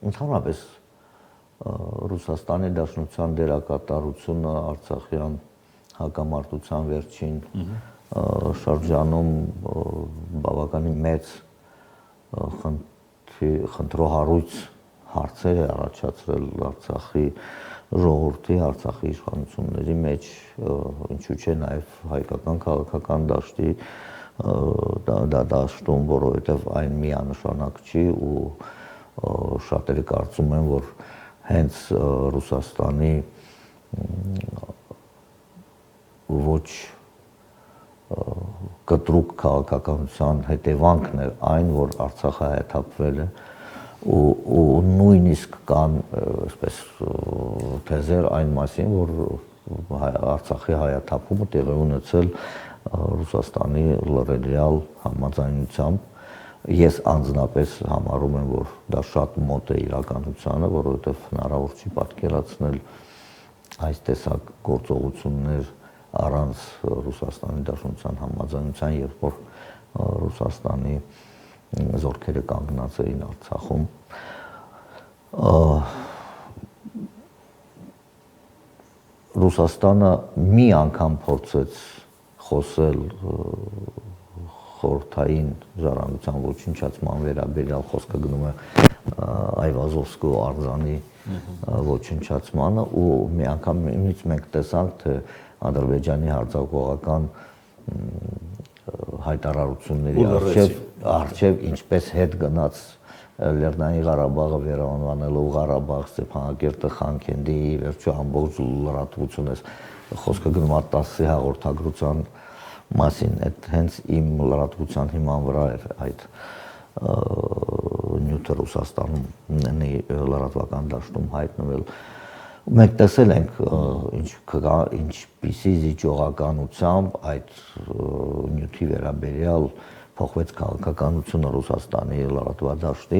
Ընդհանրապես Ռուսաստանի Դաշնության դերակատարությունը Արցախյան հակամարտության վերջին շրջանում բավականին մեծ խնդրոհարույց հարցեր է առաջացրել Արցախի ժողովրդի, Արցախի իշխանությունների մեջ, ինչու՞ չէ նաև հայկական քաղաքական դաշտի դաշտում, որովհետև այն միանշանակ չի ու շատերը կարծում են, որ հենց Ռուսաստանի ոչ կտրուկ քաղաքականության հետևանքն է այն, որ Արցախը հայաթափվել է ու նույնիսկ կան այսպես թեզեր այն մասին, որ Արցախի հայաթափումը տեղի ունեցել Ռուսաստանի լրելյալ համաձայնությամբ։ Ես անձնապես համարում եմ, որ դա շատ մոտ է իրականությանը, որովհետև հնարավոր չի պատկերացնել այս տեսակ գործողություններ առանց Ռուսաստանի Դաշնության համաձայնության, երբ որ Ռուսաստանի զորքերը կանգնած էին Արցախում։ Ռուսաստանը մի անգամ փորձեց խոսել խորհրդային ժառանգության ոչնչացման վերաբերյալ, խոսքը գնում է Այվազովսկու արձանի ոչնչացմանը ու մի անգամից մենք տեսանք, թե Ադրբեջանի հարձակողական հայտարարությունների առջև ինչպես հետ գնաց Լեռնային Ղարաբաղը վերանվանելով Ղարաբաղ, Ստեփանակերտը Խանքենդի, վերջո ամբողջ լրատվությունը, խոսքը գնում է ՏԱՍՍ-ի հաղորդագրության մասին, այդ հենց իմ լրատվության հիման վրա էր այդ նյութը Ռուսաստանում լրատվական դաշտում հայտնվել։ Մենք տեսել ենք ինչպիսի զիջողականությամբ այդ նյութի վերաբերյալ փոխվեց քաղաքականությունը Ռուսաստանի լրատվադաշտի